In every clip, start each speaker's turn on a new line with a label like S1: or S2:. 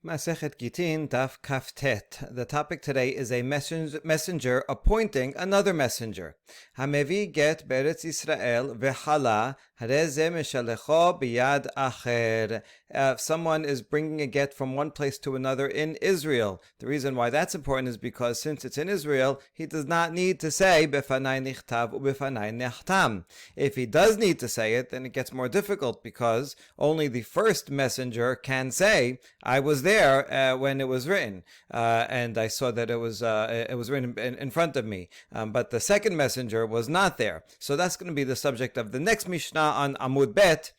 S1: Masechet Gittin, Daf Kaftet. The topic today is a messenger appointing another messenger. Hamevi get beretz Israel v'chala hareze meshalecho biyad acher. If someone is bringing a get from one place to another in Israel, the reason why that's important is because since it's in Israel, he does not need to say befanai nichtav ubefanai nechtam. If he does need to say it, then it gets more difficult because only the first messenger can say, I was there when it was written, and I saw that it was written in front of me. But the second messenger was not there. So that's going to be the subject of the next Mishnah on Amud Bet.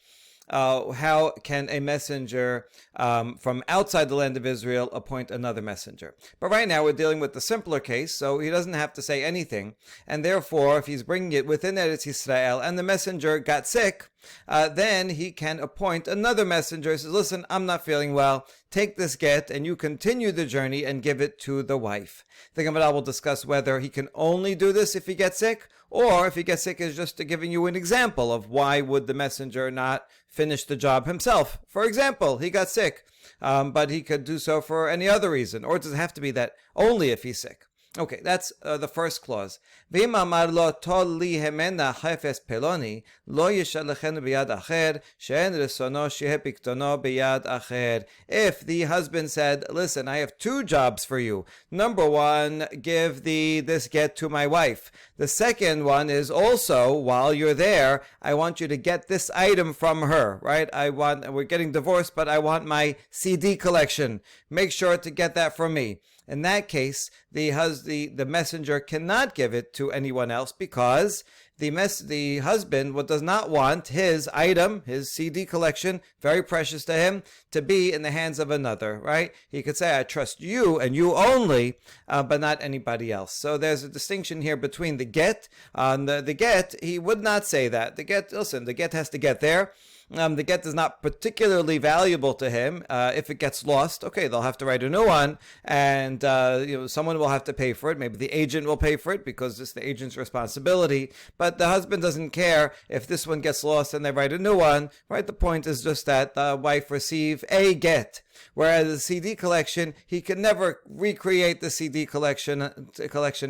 S1: How can a messenger from outside the land of Israel appoint another messenger? But right now we're dealing with the simpler case, so he doesn't have to say anything. And therefore, if he's bringing it within Eretz Israel and the messenger got sick, then he can appoint another messenger. He says, listen, I'm not feeling well. Take this get and you continue the journey and give it to the wife. The Gemara will discuss whether he can only do this if he gets sick, or if he gets sick is just giving you an example of why would the messenger not finish the job himself. For example, he got sick, but he could do so for any other reason, or does it have to be that only if he's sick? Okay, that's the first clause. If the husband said, listen, I have two jobs for you. Number one, give this get to my wife. The second one is also, while you're there, I want you to get this item from her, right? We're getting divorced, but I want my CD collection. Make sure to get that from me. In that case, the messenger cannot give it to anyone else because the husband does not want his item, his CD collection, very precious to him, to be in the hands of another, right? He could say, I trust you and you only, but not anybody else. So there's a distinction here between the get. The get, he would not say that. The get has to get there. The get is not particularly valuable to him. If it gets lost, okay, they'll have to write a new one, and someone will have to pay for it. Maybe the agent will pay for it because it's the agent's responsibility. But the husband doesn't care if this one gets lost and they write a new one. Right? The point is just that the wife receive a get. Whereas the CD collection, he can never recreate the CD collection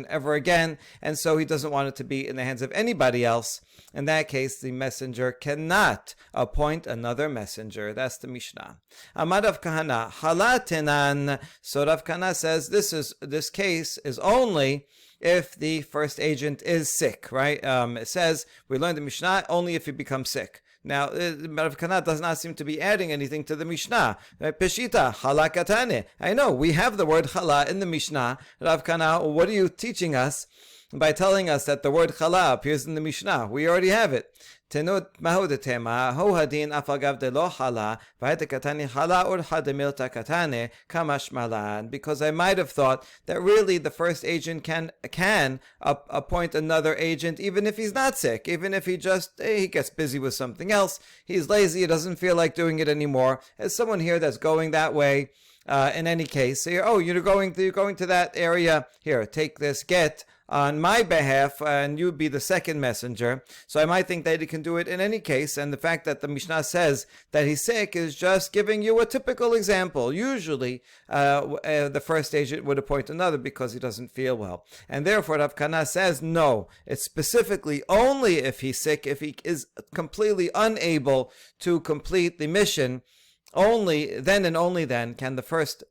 S1: ever again, and so he doesn't want it to be in the hands of anybody else. In that case, the messenger cannot appoint another messenger. That's the Mishnah. Amar Rav Kahana, halatenan. So Rav Kahana says this case is only if the first agent is sick, right? It says, we learned the Mishnah, only if he becomes sick. Now, Rav Kahana does not seem to be adding anything to the Mishnah. Peshita, hala katane. I know, we have the word hala in the Mishnah. Rav Kahana, what are you teaching us by telling us that the word chala appears in the Mishnah? We already have it. Tenut mahudetema ho hadin afagav de lo chala v'hete katani chala urha de milta katane kamash malan. Because I might have thought that really the first agent can appoint another agent even if he's not sick, even if he gets busy with something else, he's lazy, he doesn't feel like doing it anymore. As someone here that's going that way, in any case, say, you're going to that area. Here, take this get on my behalf, and you be the second messenger. So I might think that he can do it in any case, and the fact that the Mishnah says that he's sick is just giving you a typical example. Usually, the first agent would appoint another because he doesn't feel well. And therefore, Rav Kahana says, no, it's specifically only if he's sick, if he is completely unable to complete the mission, only then and only then can the first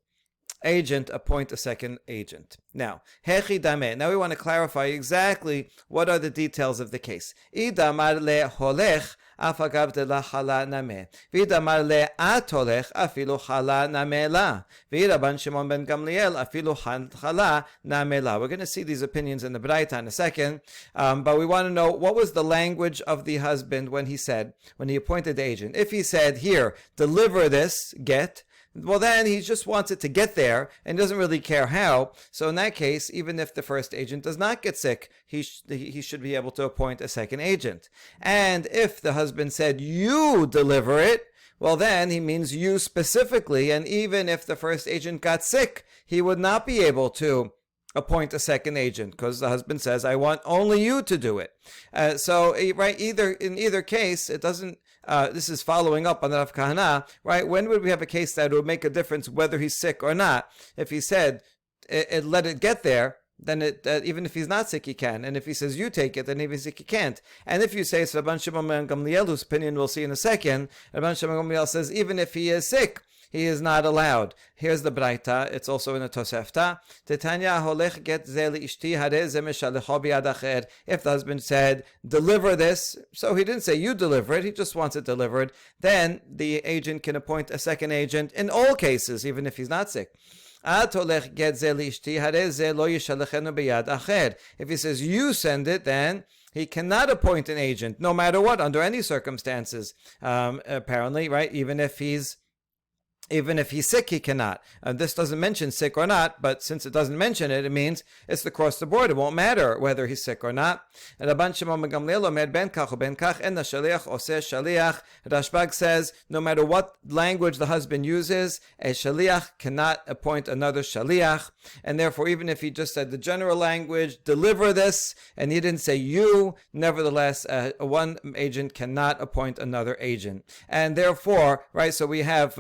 S1: agent appoint a second agent. Now, hechi dame. Now we want to clarify exactly what are the details of the case. Idamar le holech afagav de la chala name. Vidamar le atolech afilu chala name la. V'iraban Shimon ben Gamliel afilu chala name la. We're going to see these opinions in the Braita in a second, but we want to know what was the language of the husband when he appointed the agent. If he said, here, deliver this get, well, then he just wants it to get there and doesn't really care how. So in that case, even if the first agent does not get sick, he should be able to appoint a second agent. And if the husband said, you deliver it, well, then he means you specifically. And even if the first agent got sick, he would not be able to appoint a second agent because the husband says, I want only you to do it. So in either case, it doesn't this is following up on the Rav Kahana, right? When would we have a case that it would make a difference whether he's sick or not? If he said, let it get there, then even if he's not sick, he can. And if he says you take it, then if he's sick, he can't. And if you say, so Rabban Shimon ben Gamliel, whose opinion we'll see in a second, Rabban Shimon ben Gamliel says, even if he is sick, he is not allowed. Here's the Braita. It's also in the Tosefta. Titanya holech get ze liishti hare ze meshalecho biyad acher. If the husband said, deliver this, so he didn't say you deliver it, he just wants it delivered, then the agent can appoint a second agent in all cases, even if he's not sick. If he says you send it, then he cannot appoint an agent, no matter what, under any circumstances. Apparently, right? Even if he's sick, he cannot. This doesn't mention sick or not, but since it doesn't mention it, it means it's across the board. It won't matter whether he's sick or not. And Rabban Shimon ben Gamliel omer ben kach uben kach en shaliach oseh shaliach. Rashbag says no matter what language the husband uses, a shaliach cannot appoint another shaliach. And therefore, even if he just said the general language, deliver this, and he didn't say you, nevertheless, one agent cannot appoint another agent. And therefore, right, so we have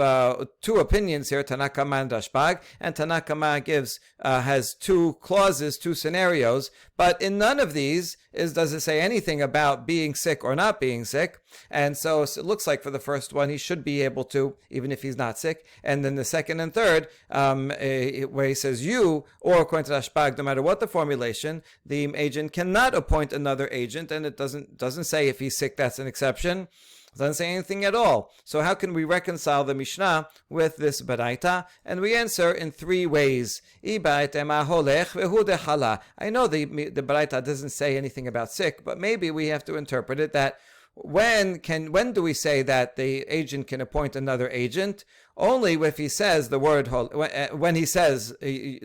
S1: two opinions here, Tanakama and Rashbag, and Tanakama has two clauses, two scenarios, but in none of these does it say anything about being sick or not being sick. And so it looks like for the first one, he should be able to, even if he's not sick. And then the second and third, where he says you, or according to Rashbag, no matter what the formulation, the agent cannot appoint another agent, and it doesn't say if he's sick, that's an exception. It doesn't say anything at all. So how can we reconcile the Mishnah with this Baraita? And we answer in three ways. I know the Baraita doesn't say anything about sick, but maybe we have to interpret it that when do we say that the agent can appoint another agent? Only if he says the word, when he says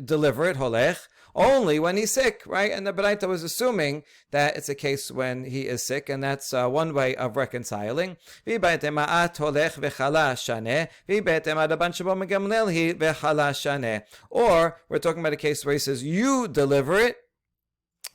S1: deliver it, holech, only when he's sick, right? And the Baraita was assuming that it's a case when he is sick, and that's one way of reconciling. Or we're talking about a case where he says, you deliver it.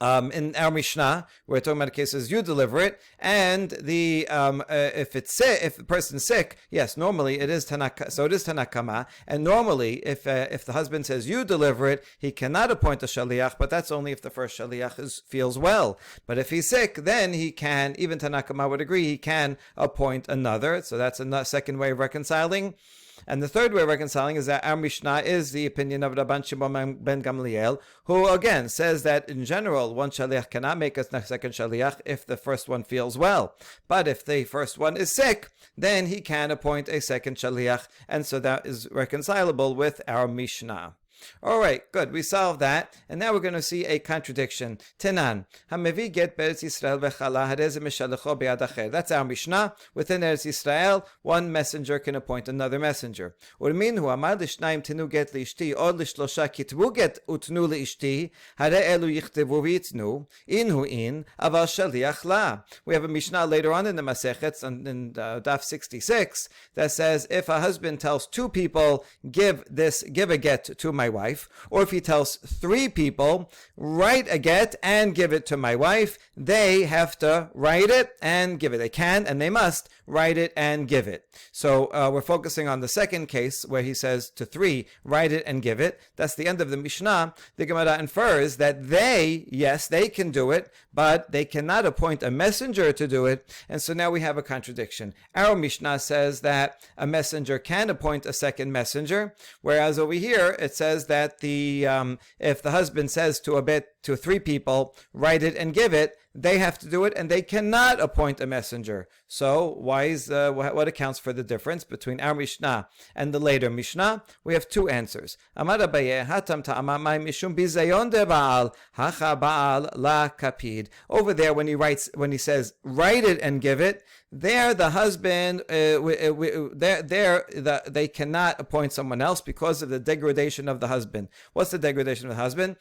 S1: In our Mishnah, we're talking about cases you deliver it, and if the person's sick, yes, normally it is Tanakama, and normally if the husband says you deliver it, he cannot appoint a shaliach, but that's only if the first shaliach feels well. But if he's sick, then he can. Even Tanakama would agree he can appoint another. So that's a second way of reconciling. And the third way of reconciling is that our Mishnah is the opinion of Rabban Shimon ben Gamliel, who again says that in general, one shaliach cannot make a second shaliach if the first one feels well. But if the first one is sick, then he can appoint a second shaliach, and so that is reconcilable with our Mishnah. All right, good. We solved that, and now we're going to see a contradiction. Tenan, hamevi get beretz Yisrael v'chala harez mishalecho b'yad acher. That's our Mishnah. Within Eretz Yisrael, one messenger can appoint another messenger. Urminhu amar l'shnayim tinu get li'ishti od l'shlosha kitvu get utnu li'ishti hare elu yichtevu v'yitnu inhu in aval shaliach la. We have a Mishnah later on in the Masechet, in Daf 66, that says if a husband tells two people, give a get to my wife, or if he tells three people, write a get and give it to my wife, they have to write it and give it. They can and they must write it and give it. So we're focusing on the second case where he says to three, write it and give it. That's the end of the Mishnah. The Gemara infers that they can do it, but they cannot appoint a messenger to do it. And so now we have a contradiction. Our Mishnah says that a messenger can appoint a second messenger, whereas over here it says that if the husband says to three people, write it and give it, they have to do it, and they cannot appoint a messenger. So what accounts for the difference between our Mishnah and the later Mishnah? We have two answers. Amar Abaye, hatam ta'amamai mishum bizayon de Baal, hacha Baal la kapid. Over there, when he says write it and give it, there the husband, they cannot appoint someone else because of the degradation of the husband. What's the degradation of the husband?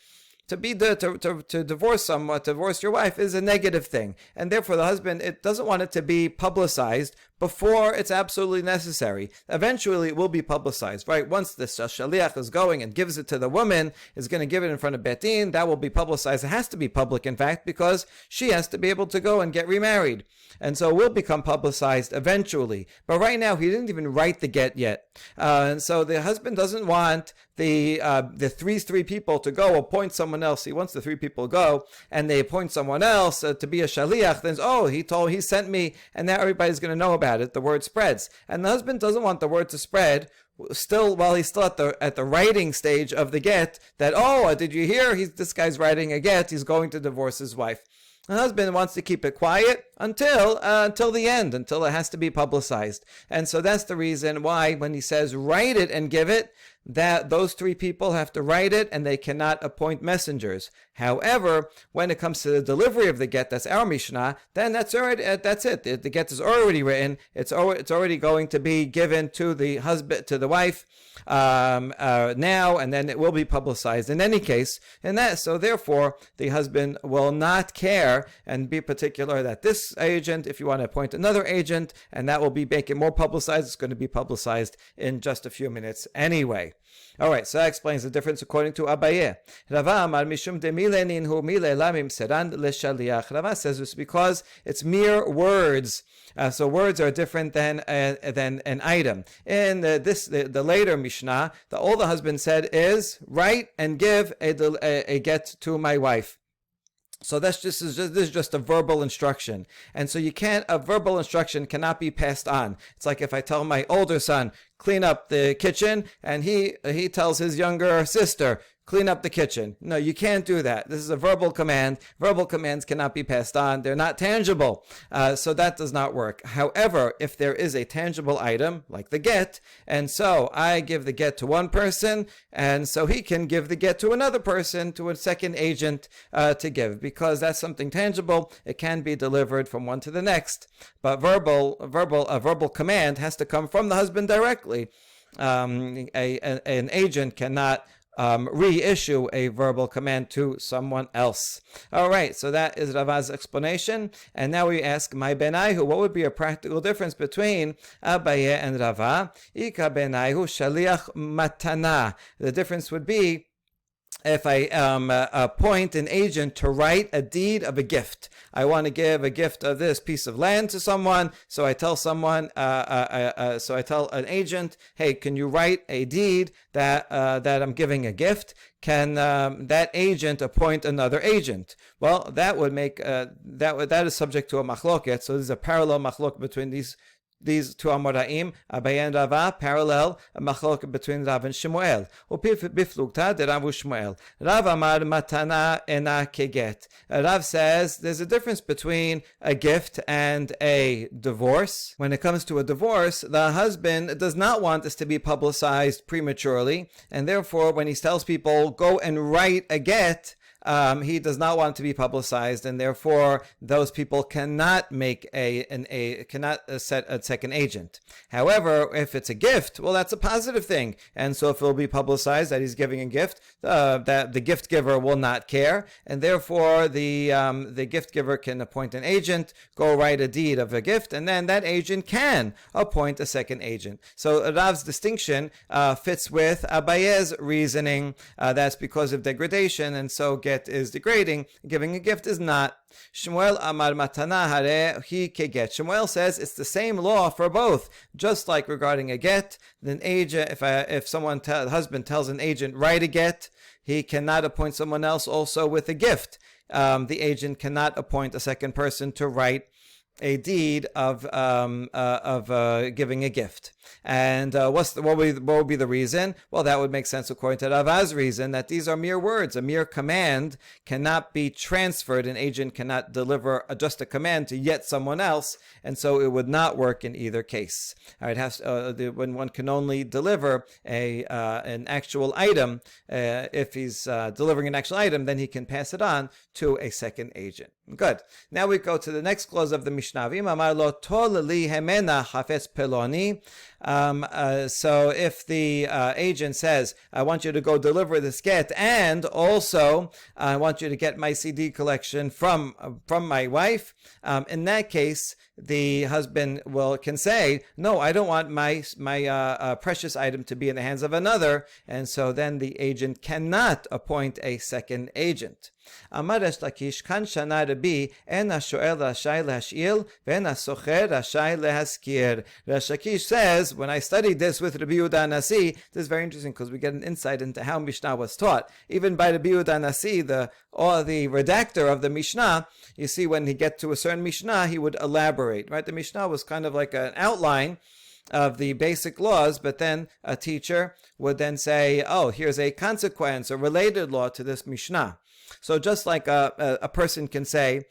S1: To divorce someone, to divorce your wife is a negative thing, and therefore the husband doesn't want it to be publicized before it's absolutely necessary. Eventually, it will be publicized, right? Once the shaliach is going and gives it to the woman, is going to give it in front of Beit Din, that will be publicized. It has to be public, in fact, because she has to be able to go and get remarried. And so it will become publicized eventually. But right now, he didn't even write the get yet. And so the husband doesn't want the three people to go appoint someone else. He wants the three people to go, and they appoint someone else to be a shaliach. Then, he sent me, and now everybody's going to know about it. The word spreads. And the husband doesn't want the word to spread still while he's still at the writing stage of the get, that, did you hear? This guy's writing a get. He's going to divorce his wife. The husband wants to keep it quiet until the end, until it has to be publicized. And so that's the reason why when he says write it and give it, that those three people have to write it and they cannot appoint messengers. However, when it comes to the delivery of the get, that's our Mishnah, then that's it. The get is already written. It's already going to be given to the husband, to the wife, now, and then it will be publicized in any case. So therefore, the husband will not care and be particular that this agent, if you want to appoint another agent, and that will make it more publicized, it's going to be publicized in just a few minutes anyway. All right, so that explains the difference according to Abaye. Rava amar mishum de milenin hu mile lamim seran leshaliach. Rava says it's because it's mere words. So words are different than an item. In the later Mishnah, all the husband said is write and give a get to my wife. So this is just a verbal instruction. And so a verbal instruction cannot be passed on. It's like if I tell my older son, clean up the kitchen, and he tells his younger sister, clean up the kitchen. No, you can't do that. This is a verbal command. Verbal commands cannot be passed on. They're not tangible. So that does not work. However, if there is a tangible item, like the get, and so I give the get to one person, and so he can give the get to another person, to a second agent to give, because that's something tangible. It can be delivered from one to the next. But a verbal command has to come from the husband directly. An agent cannot reissue a verbal command to someone else. All right, so that is Rava's explanation. And now we ask, my benaihu, what would be a practical difference between Abaye and Rava? Ika benaihu shaliach matana. The difference would be if I appoint an agent to write a deed of a gift. I want to give a gift of this piece of land to someone, so I tell someone, so I tell an agent, hey, can you write a deed that I'm giving a gift? Can that agent appoint another agent? Well, that would make that is subject to a machloket. So there's a parallel machloket between these two Amoraim, Abaye and Rava, parallel a machlok between Rav and Shmuel. Biflugta de Rav Shmuel. Rav amar matana ena keget. Rav says there's a difference between a gift and a divorce. When it comes to a divorce, the husband does not want this to be publicized prematurely, and therefore when he tells people go and write a get, he does not want it to be publicized, and therefore those people cannot set a second agent. However, if it's a gift, well, that's a positive thing, and so if it will be publicized that he's giving a gift, that the gift giver will not care, and therefore the gift giver can appoint an agent, go write a deed of a gift, and then that agent can appoint a second agent. So Rav's distinction fits with Abaye's reasoning. That's because of degradation, and so get is degrading, giving a gift is not. Shmuel amar matana hare hi keget. Shmuel says it's the same law for both. Just like regarding a get, then agent, if the husband tells an agent write a get, he cannot appoint someone else also with a gift. The agent cannot appoint a second person to write a deed of giving a gift. And what would be the reason? Well, that would make sense according to Rava's reason, that these are mere words. A mere command cannot be transferred. An agent cannot deliver just a command to yet someone else, and so it would not work in either case. It has when one can only deliver an actual item. If he's delivering an actual item, then he can pass it on to a second agent. Good. Now we go to the next clause of the Mishnah. So if the agent says, I want you to go deliver this get, and also I want you to get my CD collection from my wife, in that case, the husband can say, no, I don't want my precious item to be in the hands of another, and so then the agent cannot appoint a second agent. Amar Resh Lakish, kan shana Rabbi, en ha-shoel rashai lehash'il, ve'en ha-socher rashai lehaskir. Resh Lakish says, when I studied this with Rabbi Yehuda Nasi, this is very interesting because we get an insight into how Mishnah was taught. Even by Rabbi Yehuda Nasi, the redactor of the Mishnah, you see when he gets to a certain Mishnah, he would elaborate, right? The Mishnah was kind of like an outline of the basic laws, but then a teacher would then say, oh, here's a consequence, a related law to this Mishnah. So just like a person can say,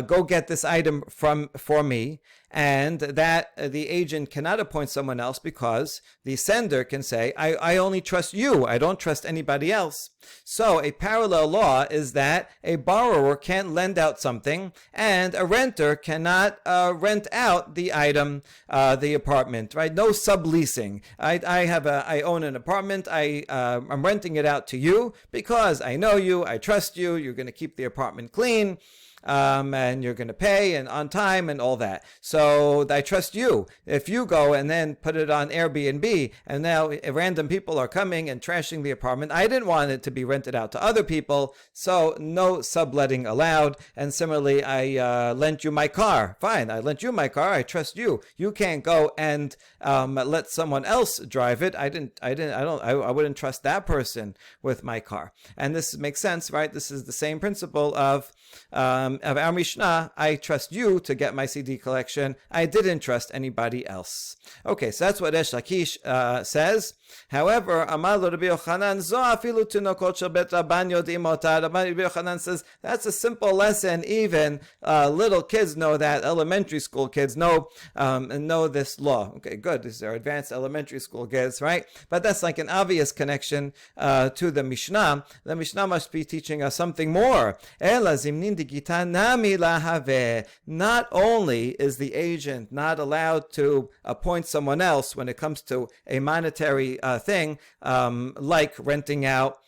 S1: go get this item for me, and that the agent cannot appoint someone else because the sender can say, I only trust you, I don't trust anybody else. So a parallel law is that a borrower can't lend out something and a renter cannot rent out the item, the apartment, right? No subleasing. I own an apartment, I'm renting it out to you because I know you, I trust you, you're going to keep the apartment clean, and you're going to pay and on time and all that. So I trust you. If you go and then put it on Airbnb and now random people are coming and trashing the apartment, I didn't want it to be rented out to other people, so no subletting allowed. And similarly, I lent you my car. Fine, I lent you my car. I trust you. You can't go and let someone else drive it. I wouldn't trust that person with my car. And this makes sense, right? This is the same principle of our Mishnah. I trust you to get my CD collection. I didn't trust anybody else. Okay, so that's what Resh Lakish says. However, Amar lo Rabbi Yochanan, zo afilu tinokot shel bet rabban yodim otah. Rabbi Yochanan says that's a simple lesson. Even little kids know that. Elementary school kids know this law. Okay, good. These are advanced elementary school kids, right? But that's like an obvious connection to the Mishnah. The Mishnah must be teaching us something more. Ela zimnin digita nami lahave. Not only is the agent not allowed to appoint someone else when it comes to a monetary thing, like renting out,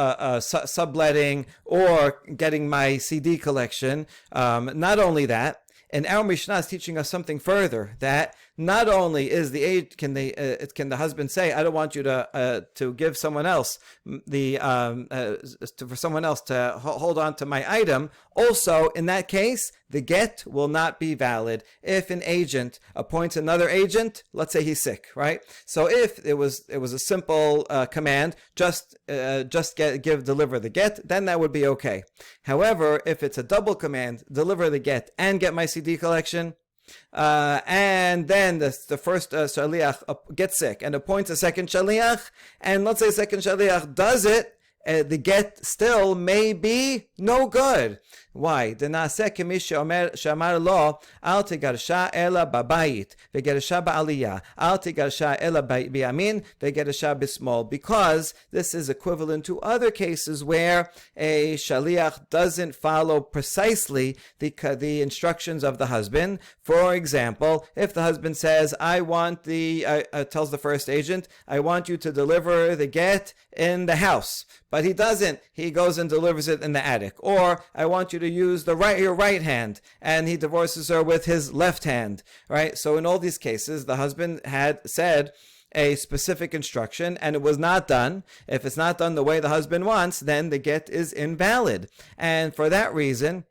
S1: subletting, or getting my CD collection. Not only that, and our Mishnah is teaching us something further, that not only is the age can the husband say, I don't want you to give someone else for someone else to hold on to my item. Also, in that case, the get will not be valid if an agent appoints another agent. Let's say he's sick, right? So if it was a simple command, just deliver the get, then that would be okay. However, if it's a double command, deliver the get and get my CD collection, and then the first shaliach gets sick and appoints a second shaliach, and let's say second shaliach does it, the get still may be no good. Why? Denaseh k'mish she'amar lo al tigarsha ela babayit vegersha ba'aliyah al tigarsha ela biyamin vegersha bismol. Because this is equivalent to other cases where a shaliach doesn't follow precisely the instructions of the husband. For example, if the husband says, I want tells the first agent, I want you to deliver the get in the house, but he doesn't. He goes and delivers it in the attic. Or I want you to use your right hand, and he divorces her with his left hand, right? So in all these cases, the husband had said a specific instruction and it was not done. If it's not done the way the husband wants, then the get is invalid. And for that reason,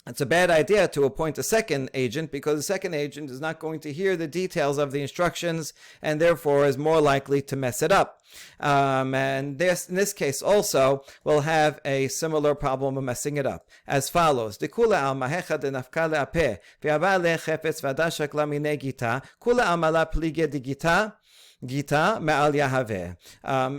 S1: it's a bad idea to appoint a second agent, because the second agent is not going to hear the details of the instructions and therefore is more likely to mess it up. And in this case also, we'll have a similar problem of messing it up as follows. Gita me'al Yahaveh.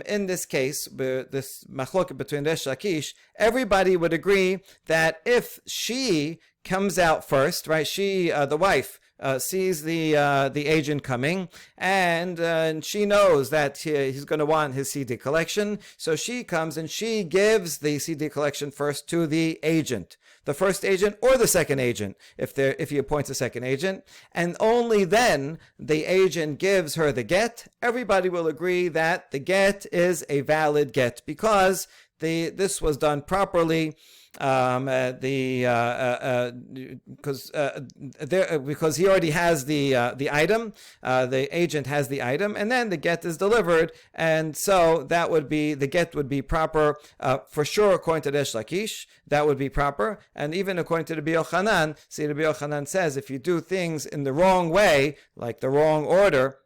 S1: In this case, this machloket between Resh Lakish, everybody would agree that if she comes out first, right? She, the wife, sees the agent coming, and she knows that he's going to want his CD collection, so she comes and she gives the CD collection first to the agent, the first agent or the second agent, if he appoints a second agent, and only then the agent gives her the get. Everybody will agree that the get is a valid get because this was done properly. Because he already has the item, the agent has the item, and then the get is delivered, and so that would be, the get would be proper for sure according to Resh Lakish. That would be proper, and even according to the Rabbi Yochanan. See, the Rabbi Yochanan says if you do things in the wrong way, like the wrong order,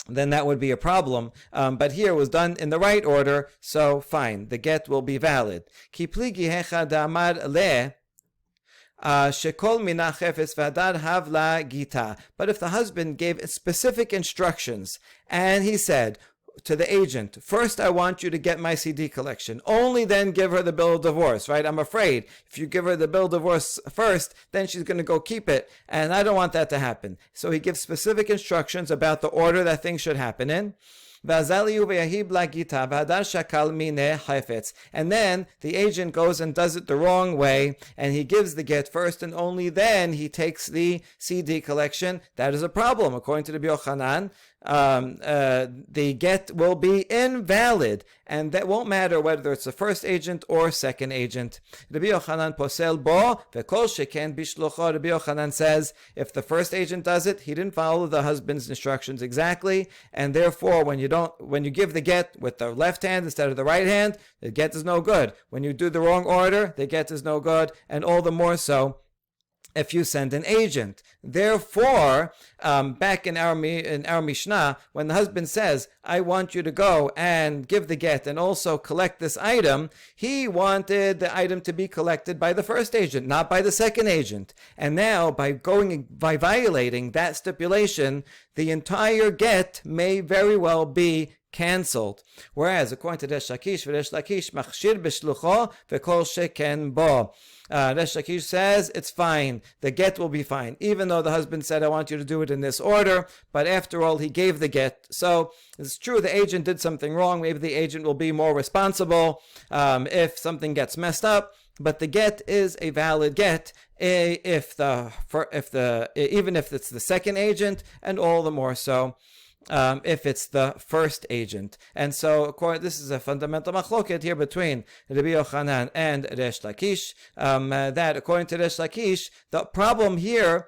S1: then that would be a problem. But here it was done in the right order, so fine, the get will be valid. Ki pligi hecha damar le shekol mina chefetz v'adar havla gita. But if the husband gave specific instructions, and he said to the agent, first I want you to get my CD collection, only then give her the bill of divorce, right? I'm afraid if you give her the bill of divorce first, then she's going to go keep it, and I don't want that to happen. So he gives specific instructions about the order that things should happen in. And then the agent goes and does it the wrong way, and he gives the get first, and only then he takes the CD collection. That is a problem. According to the Rabbi Yochanan, the get will be invalid, and that won't matter whether it's the first agent or second agent. Rabbi Yochanan posel bo v'kol sheken bishlocho. Rabbi Yochanan says if the first agent does it, he didn't follow the husband's instructions exactly, and therefore when you give the get with the left hand instead of the right hand, the get is no good. When you do the wrong order, the get is no good, and all the more so if you send an agent. Therefore, back in our Mishnah, when the husband says, I want you to go and give the get and also collect this item, he wanted the item to be collected by the first agent, not by the second agent. And now, by violating that stipulation, the entire get may very well be cancelled. Whereas, according to Resh Lakish, machshir b'shlucho v'kol sheken bo. Resh Lakish says it's fine. The get will be fine, even though the husband said, I want you to do it in this order, but after all, he gave the get. So it's true the agent did something wrong. Maybe the agent will be more responsible if something gets messed up, but the get is a valid get even if it's the second agent, and all the more so if it's the first agent. And so this is a fundamental machloket here between Rabbi Yochanan and Resh Lakish, that according to Resh Lakish, the problem here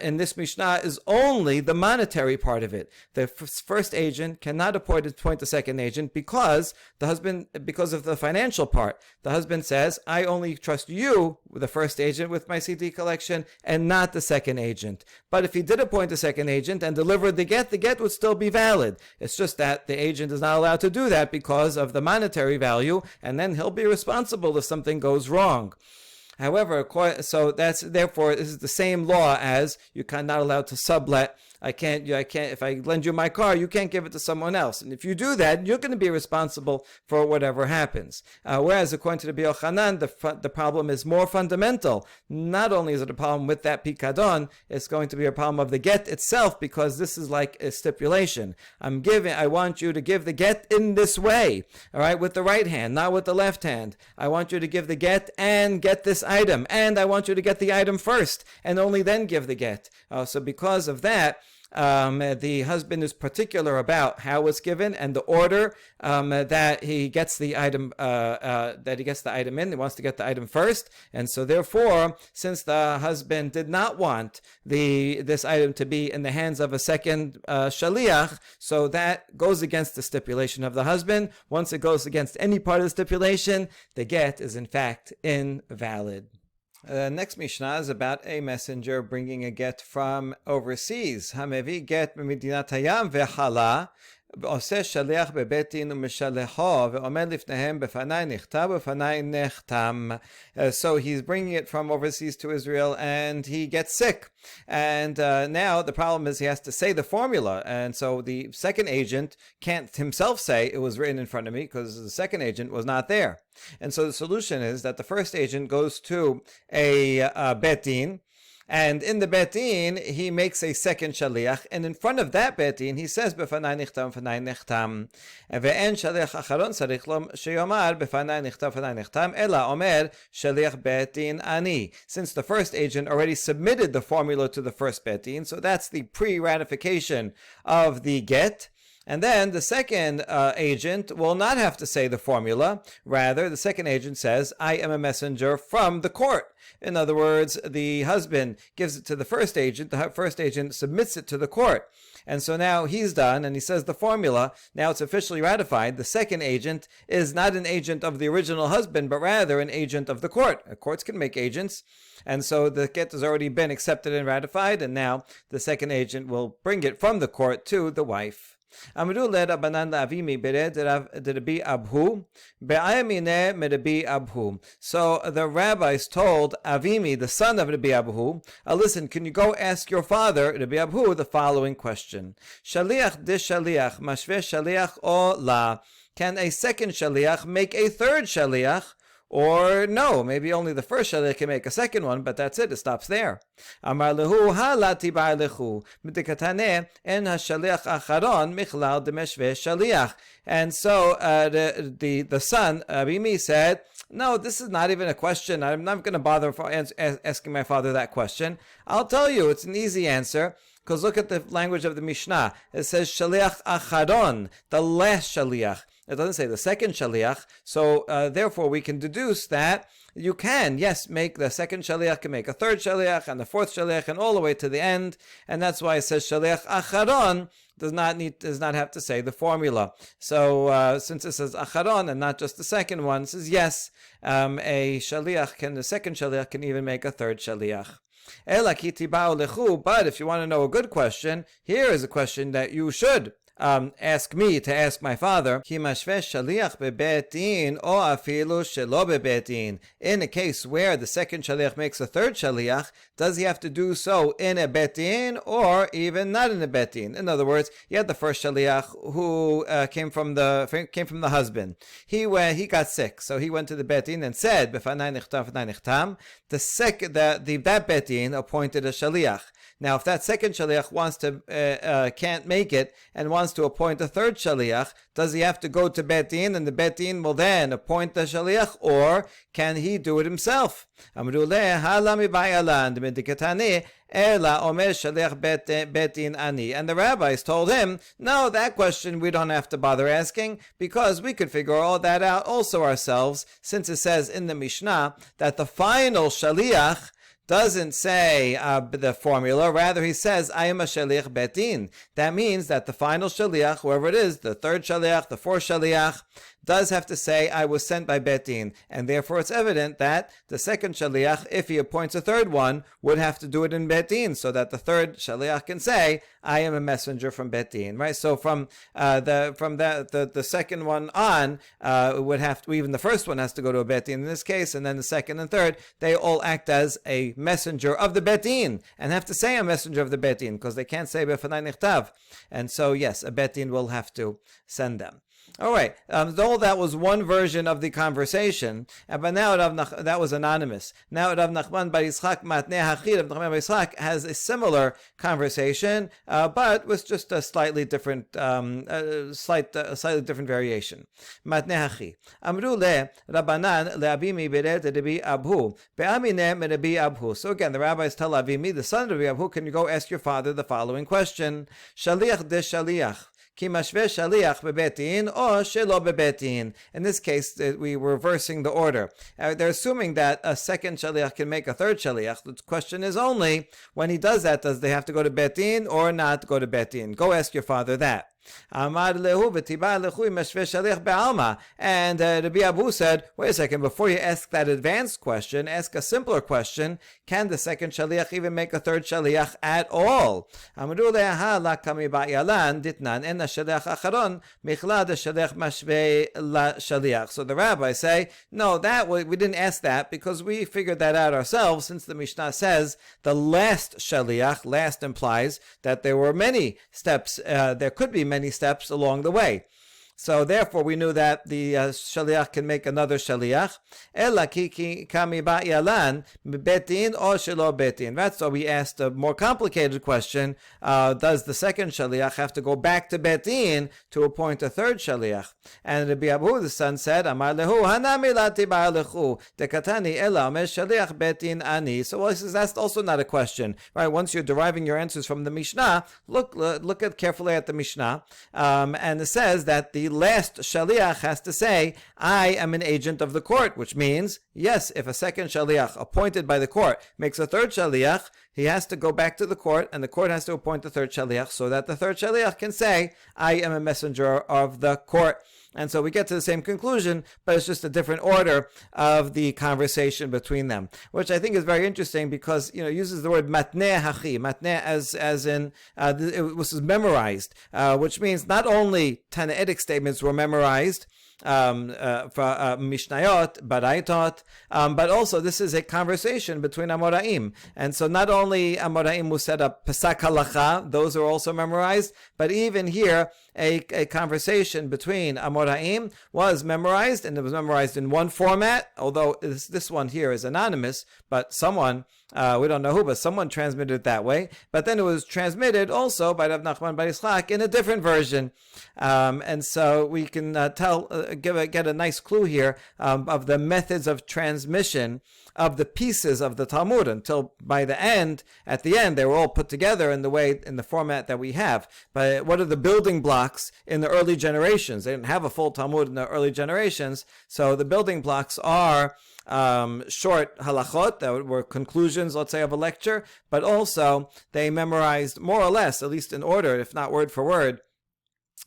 S1: in this Mishnah is only the monetary part of it. The first agent cannot appoint the second agent because of the financial part. The husband says, I only trust you, the first agent, with my CD collection, and not the second agent. But if he did appoint a second agent and delivered the get would still be valid. It's just that the agent is not allowed to do that because of the monetary value, and then he'll be responsible if something goes wrong. However, so therefore this is the same law as you are not allowed to sublet. I can't, if I lend you my car, you can't give it to someone else. And if you do that, you're going to be responsible for whatever happens. Whereas according to the Rabbi Yochanan, the problem is more fundamental. Not only is it a problem with that pikadon, it's going to be a problem of the get itself, because this is like a stipulation. I want you to give the get in this way, all right, with the right hand, not with the left hand. I want you to give the get and get this item, and I want you to get the item first, and only then give the get. So because of that, the husband is particular about how it's given and the order that he gets the item in. He wants to get the item first, and so therefore, since the husband did not want this item to be in the hands of a second shaliach, so that goes against the stipulation of the husband. Once it goes against any part of the stipulation, the get is in fact invalid. Next Mishnah is about a messenger bringing a get from overseas. Hamevi get b'medinat hayam ve'chala עושה שליח בבית דין ומשלחו ועומד לפניהם בפני נכתב ובפני נחתם. So he's bringing it from overseas to Israel and he gets sick. And now the problem is he has to say the formula. And so the second agent can't himself say it was written in front of me because the second agent was not there. And so the solution is that the first agent goes to a bet din, and in the Bet Din, he makes a second shaliach, and in front of that Bet Din, he says, "B'fanai nichtam, b'fanai nechtam." Ve'en shaliach acharon tzarich lo sheyomar, "B'fanai nichtam, b'fanai nechtam," ela omer shaliach Bet Din ani. Since the first agent already submitted the formula to the first Bet Din, so that's the pre-ratification of the get. And then the second agent will not have to say the formula. Rather, the second agent says, I am a messenger from the court. In other words, the husband gives it to the first agent. The first agent submits it to the court. And so now he's done, and he says the formula. Now it's officially ratified. The second agent is not an agent of the original husband, but rather an agent of the court. Courts can make agents. And so the get has already been accepted and ratified, and now the second agent will bring it from the court to the wife. Amru le Rabbanan la'avimi bered Rabbi Abhu be'ayamine Rabbi Abhu. So the rabbis told Avimi, the son of Rabbi Abhu, listen, can you go ask your father, Rabbi Abhu, the following question. Shaliach de shaliach, mashveh shaliach o la. Can a second shaliach make a third shaliach? Or no, maybe only the first shaliach can make a second one, but that's it, it stops there. Amar lehu halati ba'alechu midikataneh en hashaliach acharon michlal demeshveh shaliach. And so the son, Abimi, said, no, this is not even a question. I'm not going to bother asking my father that question. I'll tell you, it's an easy answer. Because look at the language of the Mishnah. It says shaliach acharon, the last shaliach. It doesn't say the second shaliach. So therefore we can deduce that you can, yes, make the second shaliach, can make a third shaliach and the fourth shaliach and all the way to the end. And that's why it says shaliach acharon does not have to say the formula. So since it says acharon and not just the second one, it says yes, the second shaliach can even make a third shaliach. But if you want to know a good question, here is a question that you should ask me to ask my father. In a case where the second shaliach makes a third shaliach, does he have to do so in a betin or even not in a betin? In other words, you had the first shaliach who came from the husband. He got sick, so he went to the betin and said, that betin appointed a shaliach. Now, if that second shaliach can't make it and wants to appoint a third shaliach, does he have to go to betin and the betin will then appoint the shaliach, or can he do it himself? And the rabbis told him, no, that question we don't have to bother asking, because we could figure all that out also ourselves, since it says in the Mishnah that the final shaliach doesn't say the formula. Rather, he says, I am a shaliach betin. That means that the final shaliach, whoever it is, the third shaliach, the fourth shaliach, does have to say, I was sent by betin. And therefore, it's evident that the second shaliach, if he appoints a third one, would have to do it in betin, so that the third shaliach can say, I am a messenger from betin. Right? So from the second one on, would have to, even the first one has to go to a betin in this case, and then the second and third, they all act as a messenger of the betin and have to say a messenger of the betin, because they can't say befanai nichtav. And so yes, a betin will have to send them. All right, though that was one version of the conversation, but now that was anonymous. Now Rav Nachman bar Yitzchak Matneh Hachid, Rav Nachman bar Yitzchak has a similar conversation, but with just a slightly different, slightly different variation. Matneh Hachi. Amru le Rabbanan le'abimi bered Rabbi Abhu be'amine Rabbi Abhu. So again, the rabbis tell Avimi, the son of Rabbi Abhu, can you go ask your father the following question? Shaliach de shaliach. In this case, we were reversing the order. They're assuming that a second shaliach can make a third shaliach. The question is only, when he does that, does they have to go to betin or not go to betin? Go ask your father that. And Rabbi Abu said, wait a second, before you ask that advanced question, ask a simpler question. Can the second shaliach even make a third shaliach at all? So the rabbis say, no, that we didn't ask that because we figured that out ourselves, since the Mishnah says the last shaliach, last implies that there were many steps, there could be many steps along the way. So therefore, we knew that the shaliach can make another shaliach. Ela ki kami ba'yalan betin or shelo betin. That's why we asked a more complicated question. Does the second shaliach have to go back to betin to appoint a third shaliach? And Rabbi Abu, the son, said, Amar lehu hanami lati ba'alechu dekatani ela omer shaliach betin ani. So well, he says that's also not a question, right? Once you're deriving your answers from the Mishnah, look carefully at the Mishnah, and it says that the last shaliach has to say, I am an agent of the court, which means, yes, if a second shaliach appointed by the court makes a third shaliach, he has to go back to the court, and the court has to appoint the third shaliach, so that the third shaliach can say, I am a messenger of the court. And so we get to the same conclusion, but it's just a different order of the conversation between them, which I think is very interesting because, it uses the word matneh hachi, matneh as in, it was memorized, which means not only Tanaitic statements were memorized, for Mishnayot, Baraitot, but also this is a conversation between Amoraim. And so not only Amoraim who set up Pesak Halacha, those are also memorized, but even here, a conversation between Amoraim was memorized, and it was memorized in one format, although this one here is anonymous, but someone, we don't know who, but someone transmitted it that way. But then it was transmitted also by Rav Nachman bar Yitzchak in a different version. And so we can get a nice clue here of the methods of transmission of the pieces of the Talmud until at the end, they were all put together in the format that we have. But what are the building blocks in the early generations? They didn't have a full Talmud in the early generations. So the building blocks are short halachot that were conclusions, let's say, of a lecture, but also they memorized more or less, at least in order, if not word for word,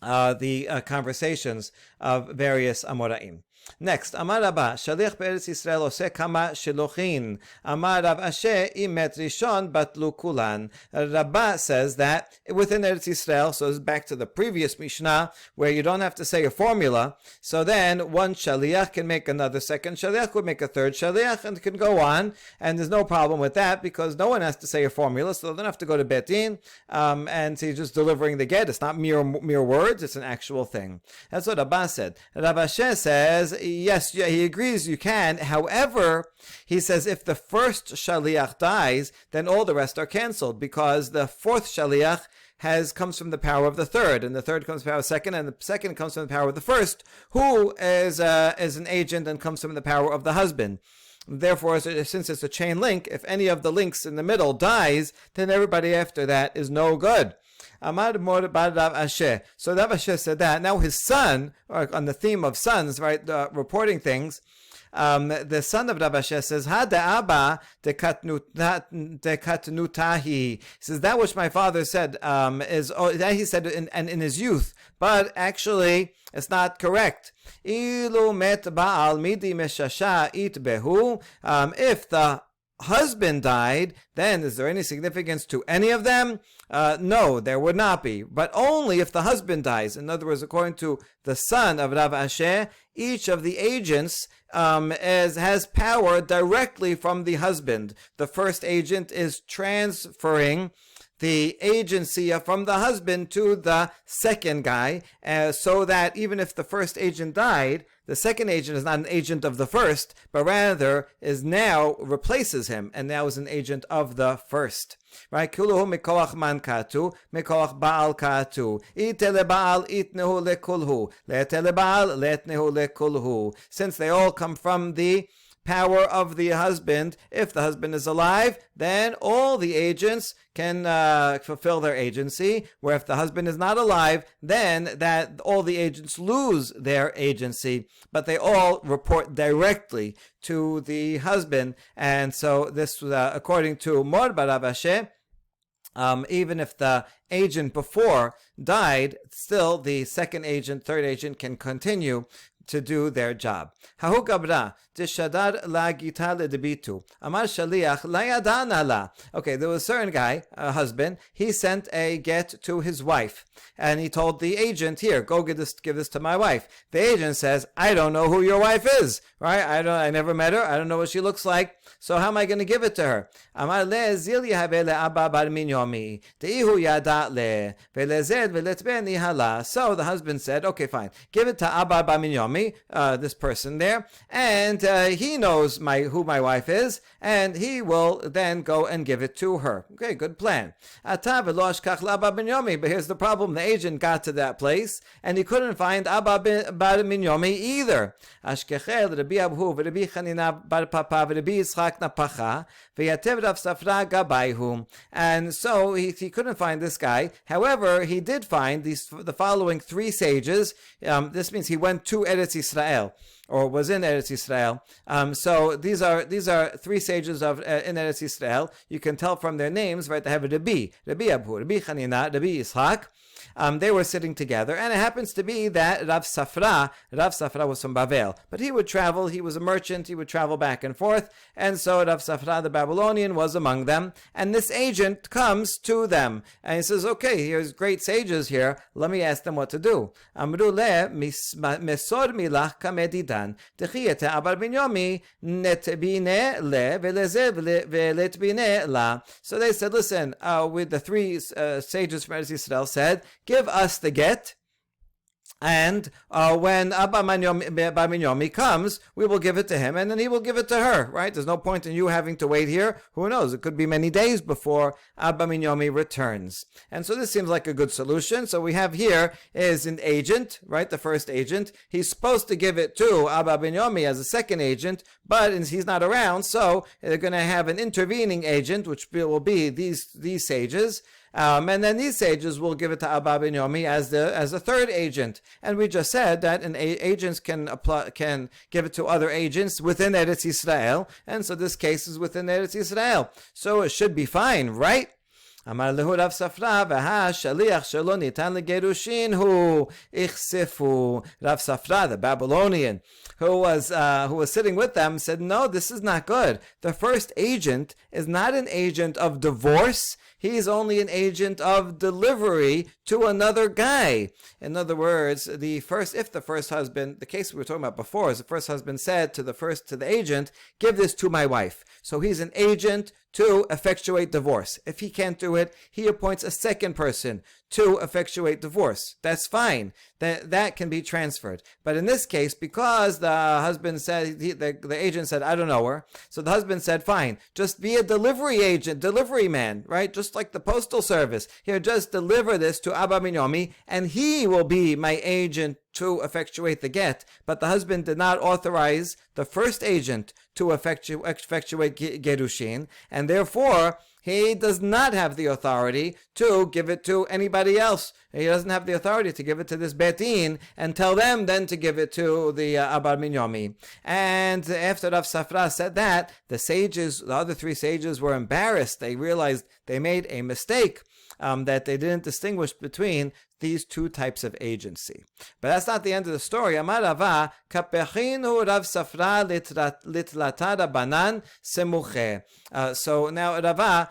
S1: the conversations of various Amoraim. Next, Amar Rabba, Shaliach be'eretz Yisrael ose kama shilochin. Amar Rav Ashe imet rishon batlu kulan. Rabba says that within Eretz Yisrael, so it's back to the previous Mishnah, where you don't have to say a formula, so then one shaliach can make another second shaliach, could make a third shaliach, and can go on, and there's no problem with that, because no one has to say a formula, so they don't have to go to Betin, and he's just delivering the get. It's not mere words, it's an actual thing. That's what Rabba said. Rav Ashe says, yes, he agrees you can. However, he says if the first shaliach dies, then all the rest are canceled, because the fourth shaliach comes from the power of the third, and the third comes from the power of the second, and the second comes from the power of the first, who is an agent and comes from the power of the husband. Therefore, since it's a chain link, if any of the links in the middle dies, then everybody after that is no good. Amar Mor bar Rav Ashe. So Rav Ashe said that. Now his son, on the theme of sons, right, reporting things, the son of Rav Ashe says, Ha de Abba dekatnutahi. He says, that which my father said, that he said in his youth, but actually it's not correct. Ilu met ba'al midi meshasha it behu. If the husband died, then is there any significance to any of them? No, there would not be. But only if the husband dies. In other words, according to the son of Rav Ashe, each of the agents has power directly from the husband. The first agent is transferring the agency from the husband to the second guy, so that even if the first agent died, the second agent is not an agent of the first, but rather is now replaces him, and now is an agent of the first. Right? Kuluhu mikoach man katu, mikoach baal katu. Ite lebaal itnehu lekulhu, leete lebaal letnehu lekulhu. Since they all come from the power of the husband, if the husband is alive, then all the agents can fulfill their agency, where if the husband is not alive, then that all the agents lose their agency, but they all report directly to the husband. And so this, according to Mor bar Rav Ashe, even if the agent before died, still the second agent, third agent can continue to do their job. Hahu gabra tishadar la gita ledebitu amar shaliach la yadana la. Okay, there was a certain guy, a husband. He sent a get to his wife, and he told the agent, "Here, go give this to my wife." The agent says, "I don't know who your wife is, right? I never met her. I don't know what she looks like. So how am I going to give it to her?" Amar le zil yahaveh le'abba bar minyomi de'ihu yada le ve'lezed ve'letbeni hala. So the husband said, "Okay, fine. Give it to Abba bar minyomi, this person there, and he knows who my wife is, and he will then go and give it to her." Okay, good plan. Ata ve'lo ashkach la'abba bar minyomi. But here's the problem: the agent got to that place, and he couldn't find Abba bar minyomi either. Ashkechel Rabbi Abhu ve'Rabbi Chanina bar Papa ve'Rabbi Yitzchak napacha ve'yatev Rav Safra gabayhu. And so he couldn't find this guy. However, he did find the following three sages. This means he went to Eretz Yisrael, or was in Eretz Yisrael. So these are three sages in Eretz Yisrael. You can tell from their names, right? They have a Rabbi Abhu, Rabbi Chanina, Rabbi Yitzchak. They were sitting together, and it happens to be that Rav Safra was from Bavel, but he would travel. He was a merchant. He would travel back and forth, and so Rav Safra the Babylonian was among them. And this agent comes to them, and he says, "Okay, here's great sages here. Let me ask them what to do." Amru le mesor milach kamedidan techiyete abar binyomi netbine le veleze veletbine la. So they said, "Listen, with the three sages from Eretz Yisrael said, give us the get, and when Abba bar minyomi comes, we will give it to him, and then he will give it to her, right? There's no point in you having to wait here. Who knows? It could be many days before Abba bar minyomi returns." And so this seems like a good solution. So we have here is an agent, right? The first agent. He's supposed to give it to Abba bar minyomi as a second agent, but he's not around, so they're going to have an intervening agent, which will be these sages. And then these sages will give it to Abba bar minyomi as a third agent. And we just said that agents can give it to other agents within Eretz Yisrael, and so this case is within Eretz Yisrael. So it should be fine, right? Amar lehu Rav Safra v'ha shaliach shelo nitan legerushin hu ichsifu. Rav Safra, the Babylonian, who was sitting with them, said, "No, this is not good. The first agent is not an agent of divorce. He's only an agent of delivery to another guy." In other words, if the first husband, the case we were talking about before, is the first husband said to the agent, "Give this to my wife." So he's an agent to effectuate divorce. If he can't do it, he appoints a second person to effectuate divorce. That's fine. That can be transferred. But in this case, because the husband said, the agent said, "I don't know her," so the husband said, "Fine, just be a delivery agent, delivery man, right? Just like the postal service. Here, just deliver this to Abba bar minyomi, and he will be my agent to effectuate the get." But the husband did not authorize the first agent to effectuate gerushin, and therefore he does not have the authority to give it to anybody else. He doesn't have the authority to give it to this betin and tell them then to give it to the Abba bar minyomi. And after Rav Safra said that, the other three sages were embarrassed. They realized they made a mistake, that they didn't distinguish between these two types of agency. But that's not the end of the story. Amar Rava, kapechinu Rav Safra litlatara banan semuche. So now Rava,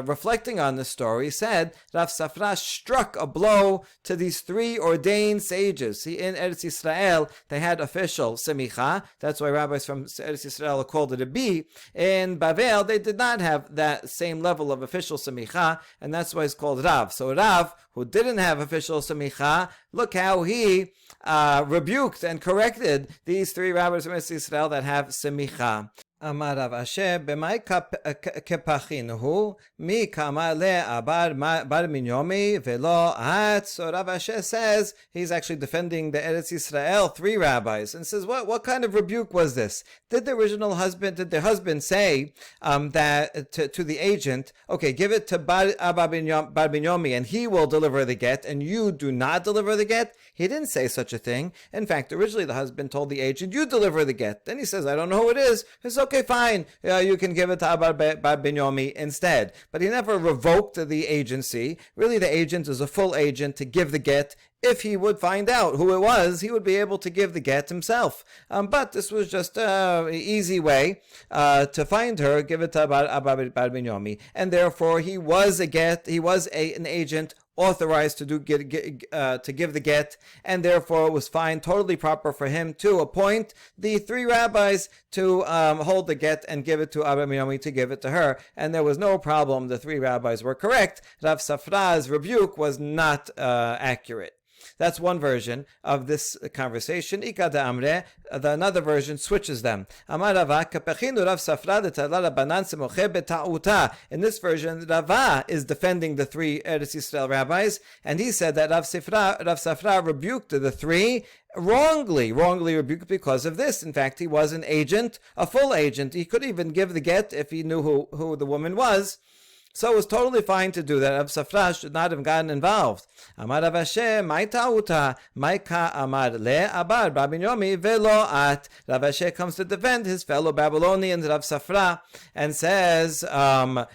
S1: reflecting on the story, said Rav Safra struck a blow to these three ordained sages. In Eretz Yisrael, they had official semicha. That's why rabbis from Eretz Yisrael are called a Rabbi. In Bavel, they did not have that same level of official semicha, and that's why it's called Rav. So Rav, who didn't have official semicha, look how he rebuked and corrected these three rabbis from Israel that have semicha. Amar Rav Asher, b'may kepachinuhu, mi kama le'abar bar minyomi velo at. So Rav Asher says he's actually defending the Eretz Yisrael three rabbis and says, what kind of rebuke was this? Did the husband say that to the agent, okay, give it to Abba bar minyomi and he will deliver the get, and you do not deliver the get? He didn't say such a thing. In fact, originally the husband told the agent, you deliver the get. Then he says, I don't know who it is. It's okay, fine, you can give it to Bar Ben Yomi instead. But he never revoked the agency. Really, the agent is a full agent to give the get. If he would find out who it was, he would be able to give the get himself. But this was just an easy way to find her, give it to Bar Ben Yomi, and therefore he was an agent authorized to give the get, and therefore it was fine, totally proper for him to appoint the 3 rabbis to hold the get and give it to Abba Yomi to give it to her, and there was no problem. The 3 rabbis were correct. Rav Safra's rebuke was not accurate. That's one version of this conversation. Another version switches them. In this version, Rava is defending the 3 Eretz Yisrael rabbis, and he said that Rav Safra rebuked the 3 wrongly rebuked because of this. In fact, he was an agent, a full agent. He could even give the get if he knew who the woman was. So it was totally fine to do that. Rav Safra should not have gotten involved. Amar Rav Asher, mai ta'uta, mai ka amar le abar Rabbi Yomi velo at. Rav Asher comes to defend his fellow Babylonian Rav Safra and says, what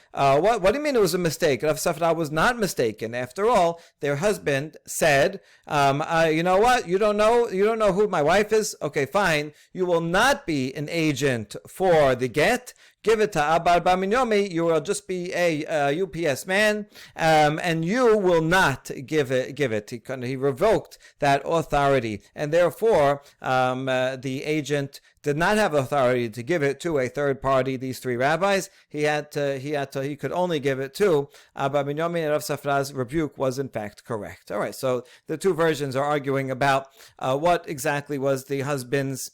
S1: do you mean it was a mistake? Rav Safra was not mistaken. After all, their husband said, you know what? You don't know who my wife is? Okay, fine. You will not be an agent for the get. Give it to Abba Bar Yomi. You will just be a UPS man, and you will not give it. He revoked that authority, and therefore the agent did not have authority to give it to a third party. These 3 rabbis, he could only give it to Abba Ben Yomi, and Rav Safra's rebuke was in fact correct. All right, so the 2 versions are arguing about what exactly was the husband's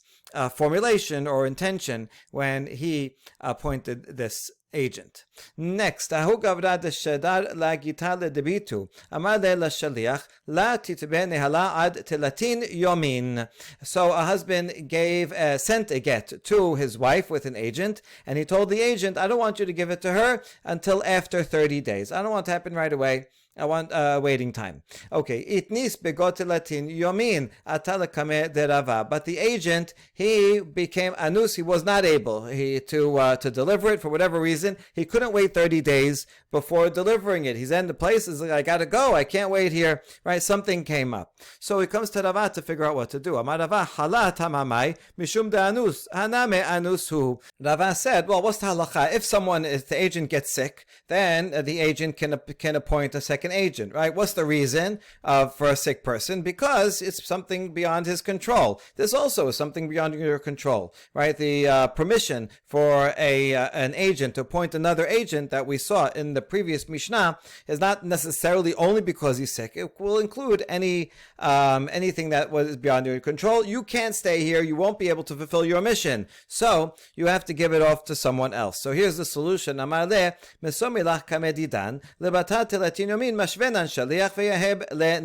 S1: formulation or intention when he appointed this agent. Next, so a husband sent a get to his wife with an agent, and he told the agent, I don't want you to give it to her until after 30 days. I don't want it to happen right away. I want waiting time. Okay, itnis begotilatin yomin atalakame derava. But the agent, he became anus. He was not able to deliver it for whatever reason. He couldn't wait 30 days before delivering it. He's in the place. He's like, I gotta go. I can't wait here. Right? Something came up. So he comes to Rava to figure out what to do. Amar Rava hala tamamai mishum da anus haname anusu. Rava said, well, what's the halacha? If the agent gets sick, then the agent can appoint a second agent, right? What's the reason for a sick person? Because it's something beyond his control. This also is something beyond your control, right? The permission for an agent to appoint another agent that we saw in the previous Mishnah is not necessarily only because he's sick. It will include anything that was beyond your control. You can't stay here. You won't be able to fulfill your mission. So you have to give it off to someone else. So here's the solution. Amar le mesomilach kamedidan lebatat telatin yomin mashvenan shaliach v'yaheb le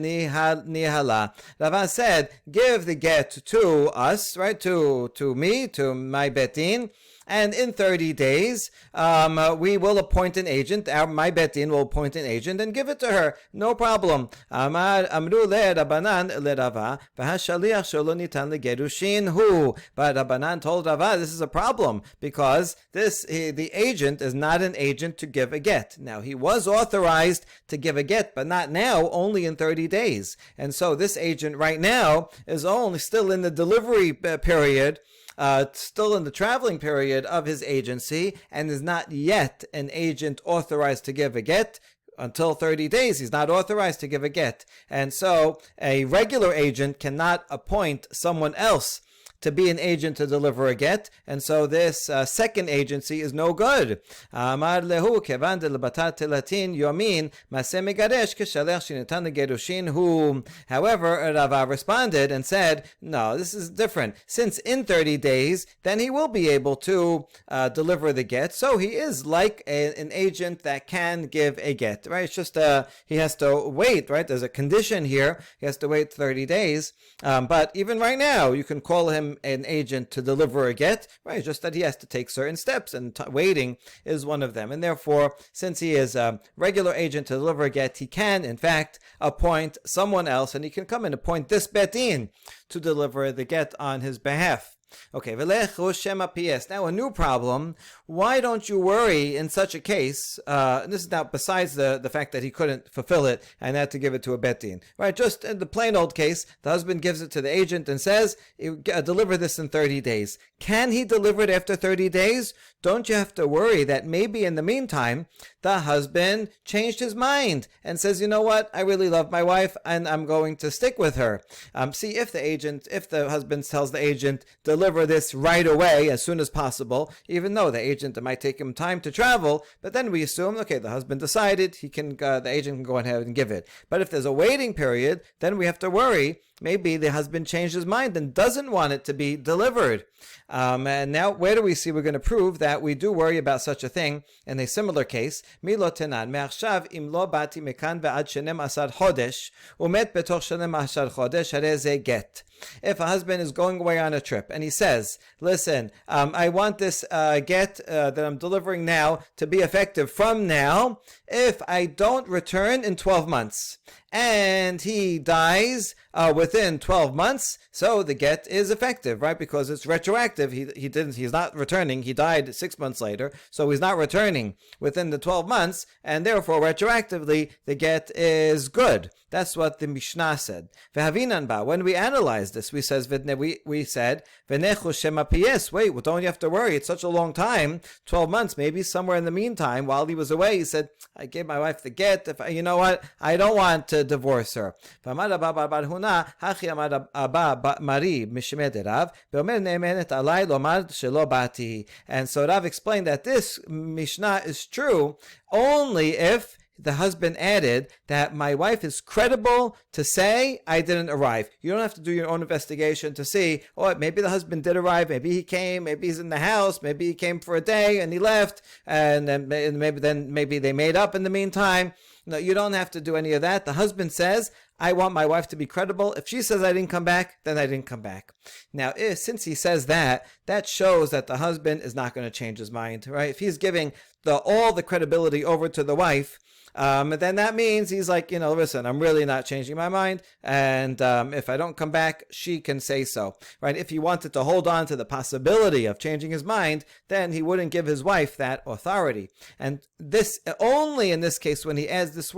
S1: Rava said, give the get to us, right? To me, to my betin. And in 30 days, we will appoint an agent. My betin will appoint an agent and give it to her. No problem. Amru le Rabbanan le Rava, v'hashaliach shelo nitan legerushin hu. But Rabbanan told Rava, this is a problem because the agent is not an agent to give a get. Now, he was authorized to give a get, but not now, only in 30 days. And so this agent right now is only still in the delivery period, still in the traveling period of his agency, and is not yet an agent authorized to give a get. Until 30 days, he's not authorized to give a get. And so a regular agent cannot appoint someone else to be an agent to deliver a get, and so this second agency is no good. Amar lehu kevan de lebatat telatin yomin maseh megaresh keshalech shenitan legerushin hu. However, Rava responded and said, no, this is different. Since in 30 days, then he will be able to deliver the get, so he is like an agent that can give a get, right? It's just he has to wait, right? There's a condition here. He has to wait 30 days, but even right now, you can call him an agent to deliver a get, right? Just that he has to take certain steps, and waiting is one of them. And therefore, since he is a regular agent to deliver a get, he can, in fact, appoint someone else, and he can come and appoint this betin. to deliver the get on his behalf. Okay, now a new problem. Why don't you worry in such a case? And this is now besides the fact that he couldn't fulfill it and had to give it to a bet din. Right, just in the plain old case, the husband gives it to the agent and says, deliver this in 30 days. Can he deliver it after 30 days? Don't you have to worry that maybe in the meantime, the husband changed his mind and says, you know what, I really love my wife and I'm going to stick with her. See, if the husband tells the agent, deliver this right away as soon as possible, even though the agent, it might take him time to travel, but then we assume, okay, the husband decided, the agent can go ahead and give it. But if there's a waiting period, then we have to worry, maybe the husband changed his mind and doesn't want it to be delivered. And now, where do we see we're going to prove that we do worry about such a thing in a similar case? Milo tenan, me'achshav im lo bati mekan ve'ad shenem asar chodesh, umet betoch shenem asar chodesh, harei ze get. If a husband is going away on a trip and he says, listen, I want this get that I'm delivering now to be effective from now if I don't return in 12 months. And he dies within 12 months, so the get is effective, right? Because it's retroactive. He's not returning. He died 6 months later, so he's not returning within the 12 months, and therefore retroactively the get is good. That's what the Mishnah said. When we analyzed this, we said, wait, well, don't you have to worry? It's such a long time, 12 months. Maybe somewhere in the meantime, while he was away, he said, I gave my wife the get. You know what? I don't want to divorce her. And so Rav explained that this Mishnah is true only if the husband added that my wife is credible to say I didn't arrive. You don't have to do your own investigation to see, maybe the husband did arrive, maybe he came, maybe he's in the house, maybe he came for a day and he left, and then maybe they made up in the meantime. No, you don't have to do any of that. The husband says, I want my wife to be credible. If she says I didn't come back, then I didn't come back. Now, since he says that shows that the husband is not going to change his mind, right? If he's giving all the credibility over to the wife, then that means he's like, listen, I'm really not changing my mind, and if I don't come back, she can say so, right? If he wanted to hold on to the possibility of changing his mind, then he wouldn't give his wife that authority. And this only in this case, when he adds these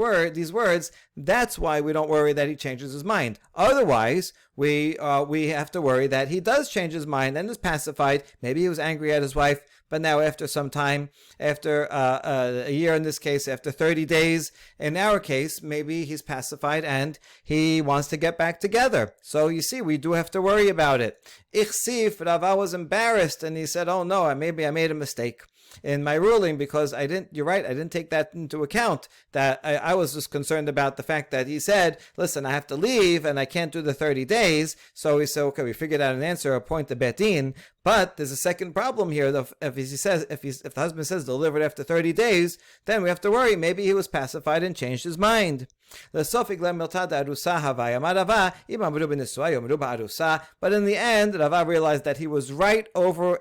S1: words, that's why we don't worry that he changes his mind. Otherwise, we have to worry that he does change his mind and is pacified. Maybe he was angry at his wife, but now after some time, after a year in this case, after 30 days, in our case, maybe he's pacified and he wants to get back together. So you see, we do have to worry about it. Ichsif, Rava was embarrassed and he said, oh no, maybe I made a mistake in my ruling because you're right, I didn't take that into account. That I was just concerned about the fact that he said, listen, I have to leave and I can't do the 30 days. So he said, okay, we figured out an answer, appoint the bet din. But there's a second problem here. If the husband says delivered after 30 days, then we have to worry. Maybe he was pacified and changed his mind. But in the end, Rava realized that he was right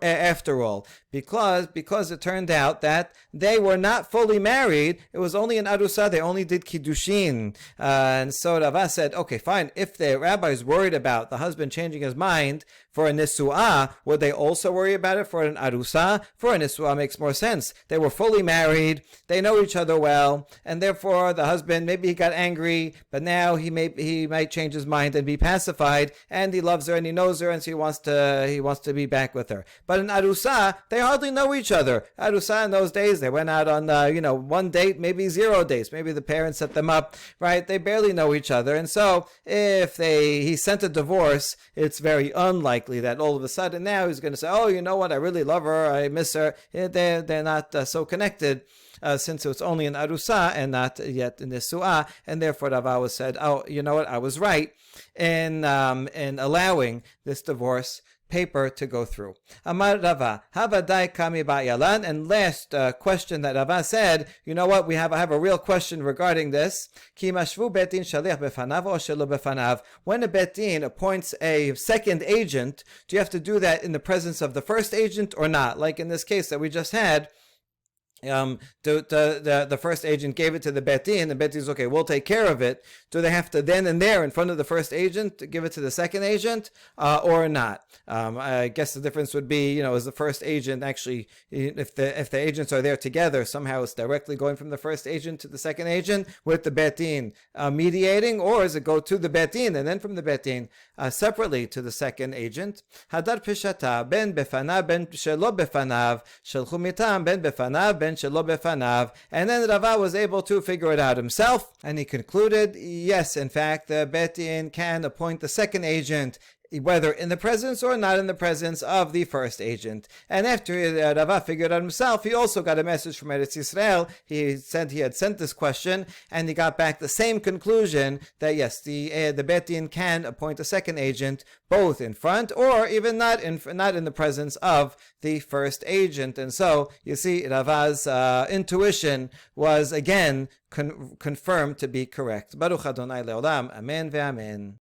S1: after all, because it turned out that they were not fully married. It was only an arusa. They only did kiddushin. And so Rava said, okay, fine. If the rabbi is worried about the husband changing his mind for a nisu'ah, would they also worry about it for an arusa? For a nisu'ah makes more sense. They were fully married. They know each other well. And therefore, the husband, maybe he got angry, but now he might change his mind and be pacified, and he loves her and he knows her, and so he wants to be back with her. But in arusa, they hardly know each other. Arusa in those days, they went out on one date, maybe 0 dates. Maybe the parents set them up, right? They barely know each other, and so if he sent a divorce, it's very unlikely that all of a sudden now he's going to say, oh, you know what, I really love her, I miss her. They're not so connected. Since it's only an arusa and not yet in nisu'ah, and therefore Rava said, oh, you know what, I was right in allowing this divorce paper to go through. Amar Rava, havadai kami ba'yalan. And last question that Rava said, you know what, I have a real question regarding this. Ki mashvu betin shaliach befanav or shelo befanav. When a betin appoints a second agent, do you have to do that in the presence of the first agent or not? Like in this case that we just had, The first agent gave it to the Bet Din, the Bet Din is okay, we'll take care of it. Do they have to then and there in front of the first agent give it to the second agent or not? I guess the difference would be, is the first agent actually, if the agents are there together, somehow it's directly going from the first agent to the second agent with the Bet Din mediating, or does it go to the Bet Din and then from the Bet Din separately to the second agent? Hadar Pishata ben befanav ben shelo befanav shelchu mitam ben befanav ben shelo befanav. And then Rava was able to figure it out himself, and he concluded, yes, in fact, the Bet Din can appoint the second agent whether in the presence or not in the presence of the first agent. And after Rava figured out himself, he also got a message from Eretz Yisrael. He said he had sent this question, and he got back the same conclusion that yes, the Bet Din can appoint a second agent both in front or even not in the presence of the first agent. And so you see, Rava's intuition was again confirmed to be correct. Baruch Adonai Leolam. Amen ve'amen.